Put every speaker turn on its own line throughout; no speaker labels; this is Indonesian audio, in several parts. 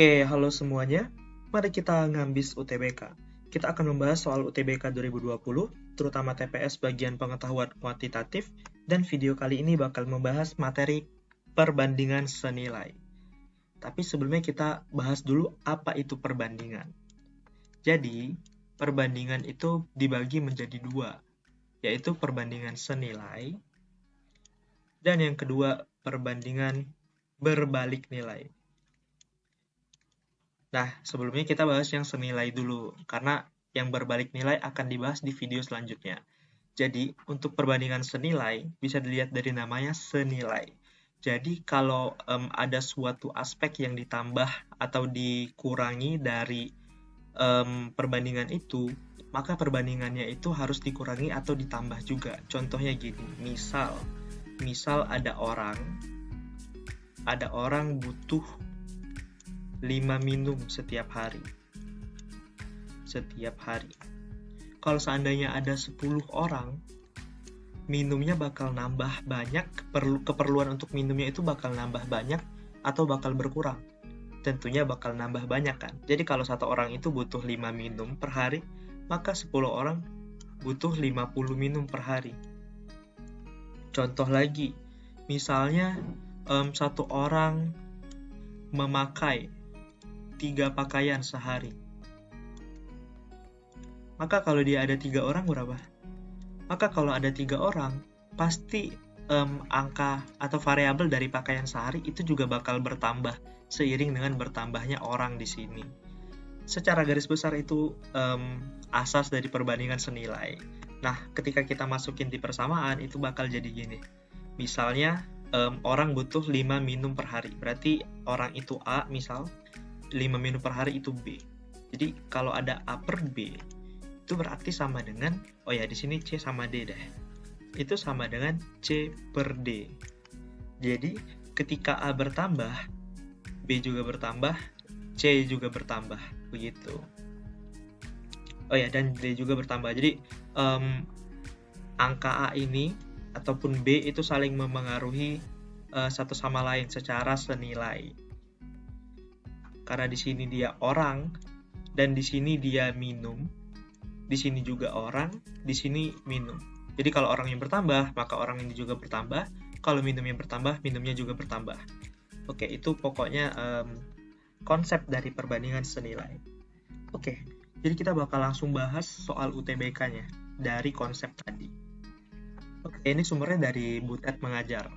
Oke, halo semuanya. Mari kita ngambis UTBK. Kita akan membahas soal UTBK 2020, terutama TPS bagian pengetahuan kuantitatif, dan video kali ini bakal membahas materi perbandingan senilai. Tapi sebelumnya kita bahas dulu apa itu perbandingan. Jadi, perbandingan itu dibagi menjadi dua, yaitu perbandingan senilai, dan yang kedua perbandingan berbalik nilai. Nah, sebelumnya kita bahas yang senilai dulu, karena yang berbalik nilai akan dibahas di video selanjutnya. Jadi, untuk perbandingan senilai, bisa dilihat dari namanya senilai. Jadi, kalau ada suatu aspek yang ditambah atau dikurangi dari perbandingan itu, maka perbandingannya itu harus dikurangi atau ditambah juga. Contohnya gini, misal ada orang butuh 5 minum setiap hari. Kalau seandainya ada 10 orang, minumnya bakal nambah banyak, keperluan untuk minumnya itu bakal nambah banyak atau bakal berkurang. Tentunya bakal nambah banyak kan. Jadi kalau satu orang itu butuh 5 minum per hari, maka 10 orang butuh 50 minum per hari. Contoh lagi, misalnya satu orang memakai 3 pakaian sehari. Maka kalau dia ada 3 orang berapa? Maka kalau ada 3 orang, pasti angka atau variabel dari pakaian sehari itu juga bakal bertambah seiring dengan bertambahnya orang di sini. Secara garis besar itu asas dari perbandingan senilai. Nah, ketika kita masukin di persamaan itu bakal jadi gini. Misalnya orang butuh 5 minum per hari. Berarti orang itu A misal 5 minum per hari itu B. Jadi kalau ada A per B itu berarti sama dengan, di sini C sama D deh. Itu sama dengan C per D. Jadi ketika A bertambah, B juga bertambah, C juga bertambah, begitu. Dan D juga bertambah. Jadi angka A ini ataupun B itu saling memengaruhi satu sama lain secara senilai. Karena di sini dia orang dan di sini dia minum, di sini juga orang, di sini minum. Jadi kalau orang yang bertambah, maka orang ini juga bertambah. Kalau minum yang bertambah, minumnya juga bertambah. Oke, itu pokoknya konsep dari perbandingan senilai. Oke, jadi kita bakal langsung bahas soal UTBK-nya dari konsep tadi. Oke, ini sumbernya dari Butet Mengajar.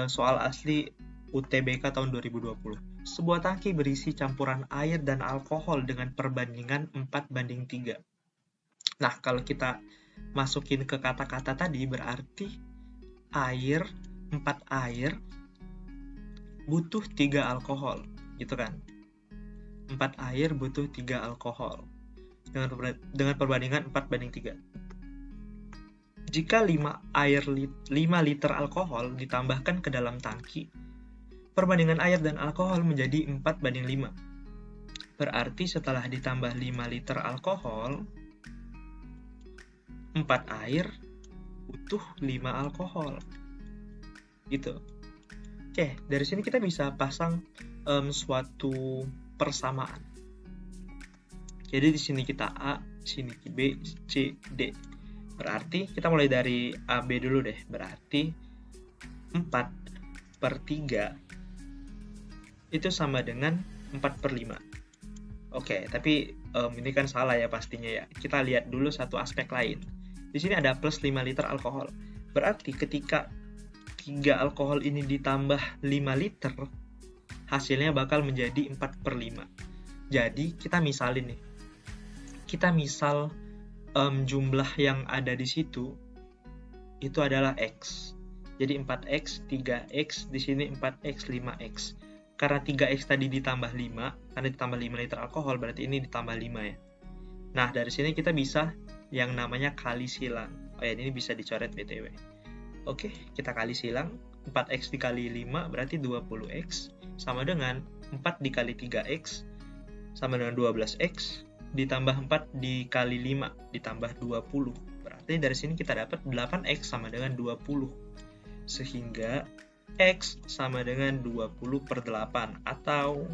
Soal asli UTBK tahun 2020. Sebuah tangki berisi campuran air dan alkohol dengan perbandingan 4:3. Nah, kalau kita masukin ke kata-kata tadi, berarti 4 air butuh 3 alkohol, gitu kan? 4 air butuh 3 alkohol dengan perbandingan 4:3. Jika 5 liter alkohol ditambahkan ke dalam tangki, perbandingan air dan alkohol menjadi 4:5. Berarti setelah ditambah 5 liter alkohol, 4 air butuh 5 alkohol. Gitu. Oke, dari sini kita bisa pasang suatu persamaan. Jadi di sini kita A, di sini B, C, D. Berarti kita mulai dari AB dulu deh. Berarti 4/3 itu sama dengan 4/5. Oke, tapi ini kan salah ya pastinya ya. Kita lihat dulu satu aspek lain. Di sini ada plus 5 liter alkohol. Berarti ketika 3 alkohol ini ditambah 5 liter, hasilnya bakal menjadi 4/5. Jadi kita misalin nih. Kita misal jumlah yang ada di situ itu adalah X. Jadi 4X, 3X, di sini 4X, 5X. Karena 3X tadi ditambah 5, karena ditambah 5 liter alkohol, berarti ini ditambah 5 ya. Nah, dari sini kita bisa yang namanya kali silang. Ini bisa dicoret BTW. Oke, kita kali silang. 4X dikali 5 berarti 20X, sama dengan 4 dikali 3X, sama dengan 12X, ditambah 4 dikali 5, ditambah 20. Berarti dari sini kita dapat 8X sama dengan 20. Sehingga X sama dengan 20/8 atau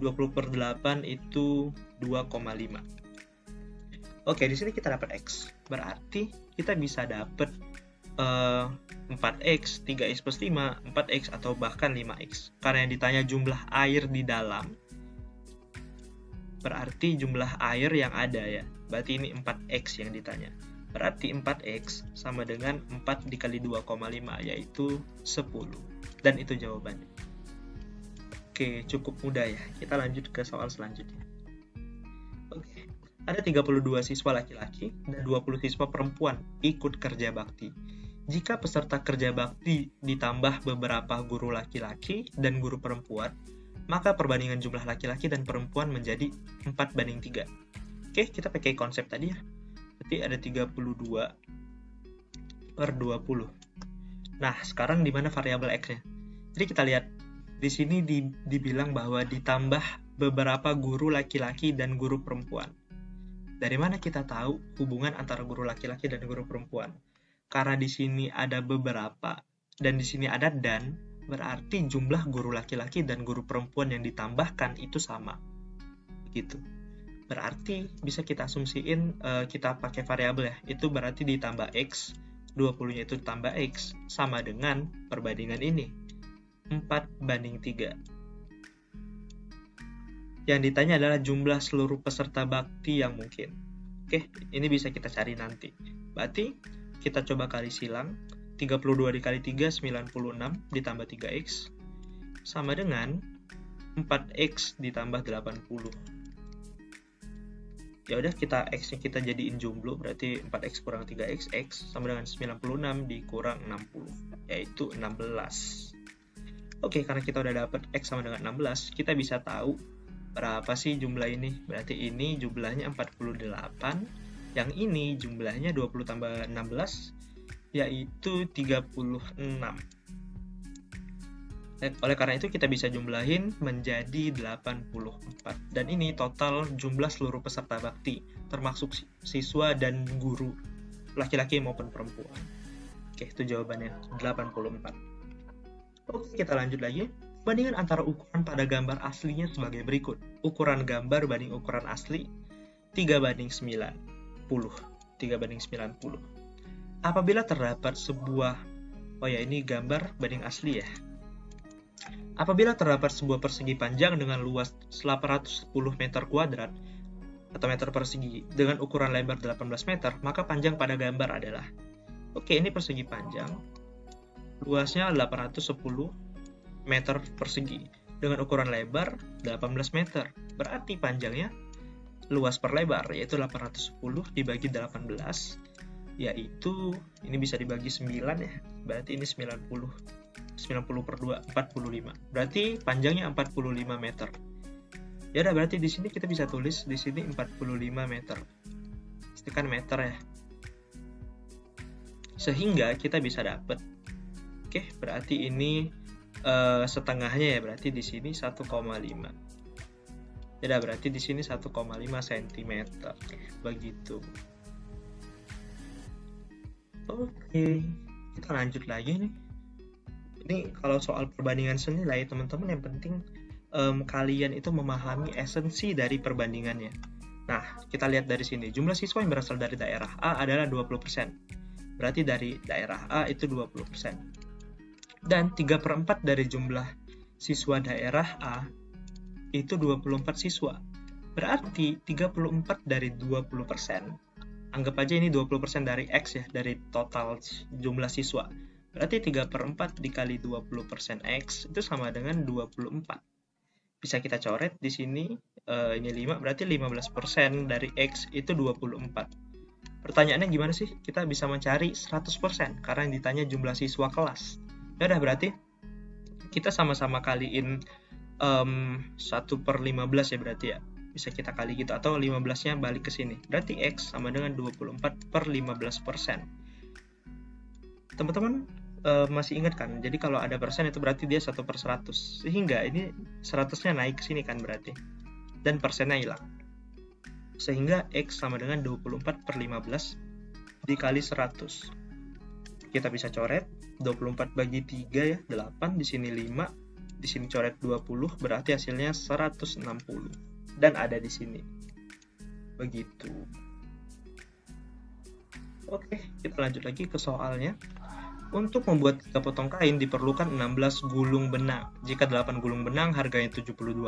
20 per 8 itu 2,5. Oke, di sini kita dapat X. Berarti kita bisa dapat 4X, 3X plus 5, 4X, atau bahkan 5X. Karena yang ditanya jumlah air di dalam, berarti jumlah air yang ada ya. Berarti ini 4X yang ditanya. Berarti 4X sama dengan 4 dikali 2,5, yaitu 10. Dan itu jawabannya. Oke, cukup mudah ya. Kita lanjut ke soal selanjutnya. Oke. Ada 32 siswa laki-laki dan 20 siswa perempuan ikut kerja bakti. Jika peserta kerja bakti ditambah beberapa guru laki-laki dan guru perempuan, maka perbandingan jumlah laki-laki dan perempuan menjadi 4:3. Oke, kita pakai konsep tadi ya. Berarti ada 32 per 20. Nah, sekarang di mana variabel X-nya? Jadi kita lihat, di sini dibilang bahwa ditambah beberapa guru laki-laki dan guru perempuan. Dari mana kita tahu hubungan antara guru laki-laki dan guru perempuan? Karena di sini ada beberapa dan di sini ada dan, berarti jumlah guru laki-laki dan guru perempuan yang ditambahkan itu sama. Begitu. Berarti bisa kita asumsiin kita pakai variabel ya. Itu berarti ditambah X, 20-nya itu ditambah X sama dengan perbandingan ini. 4:3. Yang ditanya adalah jumlah seluruh peserta bakti yang mungkin. Oke, ini bisa kita cari nanti. Berarti kita coba kali silang. 32 dikali 3, 96 ditambah 3X sama dengan 4X ditambah 80. Ya udah, kita X-nya kita jadiin jomblo, berarti 4X kurang 3X, X sama dengan 96 dikurang 60, yaitu 16. Oke, karena kita udah dapat X sama dengan 16, kita bisa tahu berapa sih jumlah ini. Berarti ini jumlahnya 48, yang ini jumlahnya 20 tambah 16, yaitu 36. Oleh karena itu kita bisa jumlahin menjadi 84. Dan ini total jumlah seluruh peserta bakti, termasuk siswa dan guru, laki-laki maupun perempuan. Oke, itu jawabannya, 84. Oke, kita lanjut lagi. Bandingan antara ukuran pada gambar aslinya sebagai berikut. Ukuran gambar banding ukuran asli 3:90. 3:90. Apabila terdapat sebuah, ini gambar banding asli ya. Apabila terdapat sebuah persegi panjang dengan luas 810 meter kuadrat atau meter persegi dengan ukuran lebar 18 meter, maka panjang pada gambar adalah. Oke, ini persegi panjang. Luasnya 810 meter persegi dengan ukuran lebar 18 meter. Berarti panjangnya luas per lebar, yaitu 810 dibagi 18, yaitu ini bisa dibagi 9 ya. Berarti ini 90 per 2, 45. Berarti panjangnya 45 meter. Ya udah, berarti di sini kita bisa tulis di sini 45 meter. Ini kan meter ya. Sehingga kita bisa dapat. Oke, berarti ini setengahnya ya, berarti di sini 1,5. Ya, berarti di sini 1,5 cm. Begitu. Oke, kita lanjut lagi nih. Ini kalau soal perbandingan senilai, teman-teman yang penting kalian itu memahami esensi dari perbandingannya. Nah, kita lihat dari sini. Jumlah siswa yang berasal dari daerah A adalah 20%. Berarti dari daerah A itu 20%. Dan 3/4 dari jumlah siswa daerah A itu 24 siswa. Berarti 34 dari 20%. Anggap aja ini 20% dari X ya, dari total jumlah siswa. Berarti 3/4 dikali 20% X itu sama dengan 24. Bisa kita coret di sini, ini 5, berarti 15% dari X itu 24. Pertanyaannya gimana sih? Kita bisa mencari 100% karena yang ditanya jumlah siswa kelas. Ya udah, berarti kita sama-sama kaliin 1/15 ya berarti ya. Bisa kita kali gitu, atau 15-nya balik ke sini. Berarti X sama dengan 24/15%. Teman-teman masih ingat kan? Jadi kalau ada persen itu berarti dia 1/100. Sehingga ini 100-nya naik ke sini kan berarti. Dan persennya hilang. Sehingga X sama dengan 24/15 dikali 100. Kita bisa coret 24 bagi 3 ya, 8, di sini 5, di sini coret 20, berarti hasilnya 160. Dan ada di sini. Begitu. Oke, kita lanjut lagi ke soalnya. Untuk membuat 3 potong kain diperlukan 16 gulung benang. Jika 8 gulung benang harganya 72.000,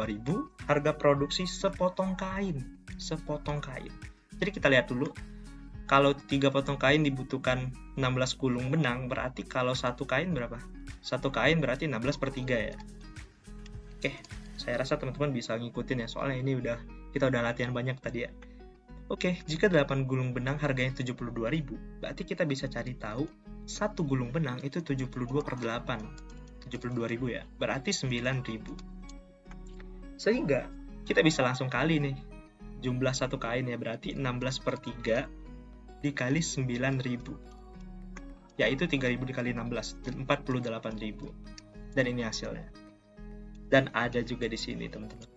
harga produksi sepotong kain. Jadi kita lihat dulu. Kalau 3 potong kain dibutuhkan 16 gulung benang, berarti kalau satu kain berapa? Satu kain berarti 16 per 3 ya. Oke, saya rasa teman-teman bisa ngikutin ya, soalnya ini kita udah latihan banyak tadi ya. Oke, jika 8 gulung benang harganya 72.000, berarti kita bisa cari tahu satu gulung benang itu 72 per 8. 72.000 ya, berarti 9.000. Sehingga kita bisa langsung kali nih jumlah satu kain ya, berarti 16 per 3 dikali 9.000. Yaitu 3.000 dikali 16, 48.000. Dan ini hasilnya. Dan ada juga di sini teman-teman.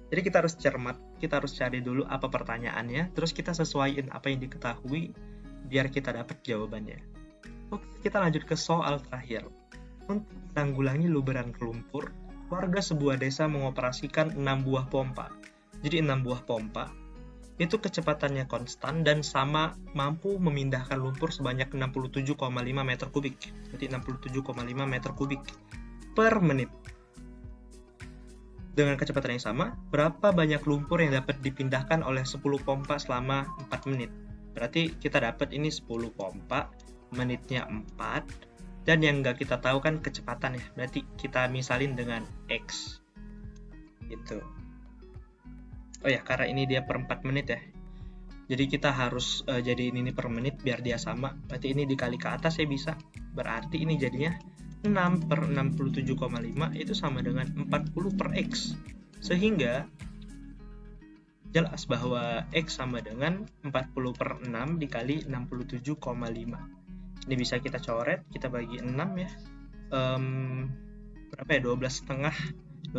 Jadi kita harus cermat, kita harus cari dulu apa pertanyaannya, terus kita sesuaiin apa yang diketahui biar kita dapat jawabannya. Oke, kita lanjut ke soal terakhir. Untuk menanggulangi luberan lumpur, warga sebuah desa mengoperasikan 6 buah pompa. Jadi 6 buah pompa itu kecepatannya konstan dan sama mampu memindahkan lumpur sebanyak 67,5 meter kubik. Jadi 67,5 meter kubik per menit. Dengan kecepatan yang sama, berapa banyak lumpur yang dapat dipindahkan oleh 10 pompa selama 4 menit? Berarti kita dapat ini 10 pompa, menitnya 4, dan yang nggak kita tahu kan kecepatan ya, berarti kita misalin dengan X. Gitu. Oh ya, karena ini dia per 4 menit ya. Jadi kita harus jadiin ini per menit biar dia sama. Berarti ini dikali ke atas ya bisa. Berarti ini jadinya 6 per 67,5 itu sama dengan 40 per X. Sehingga jelas bahwa X sama dengan 40 per 6 dikali 67,5. Ini bisa kita coret, kita bagi 6 ya. Berapa ya? 12,5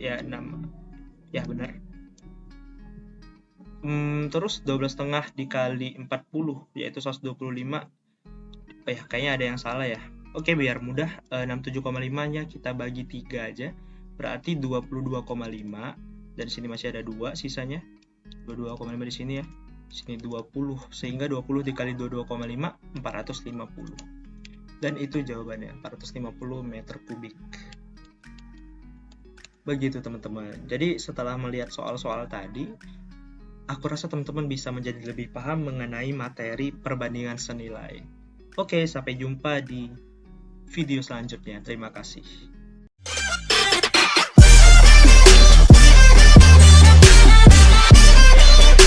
ya 6. Ya benar. Terus 12,5 dikali 40 yaitu 125. Oh ya, kayaknya ada yang salah ya. Oke, biar mudah, 67,5-nya kita bagi 3 aja. Berarti 22,5. Dan sini masih ada 2 sisanya. 22,5 di sini ya. Sini 20. Sehingga 20 dikali 22,5, 450. Dan itu jawabannya, 450 meter kubik. Begitu teman-teman. Jadi setelah melihat soal-soal tadi, aku rasa teman-teman bisa menjadi lebih paham mengenai materi perbandingan senilai. Oke, sampai jumpa di video selanjutnya. Terima kasih.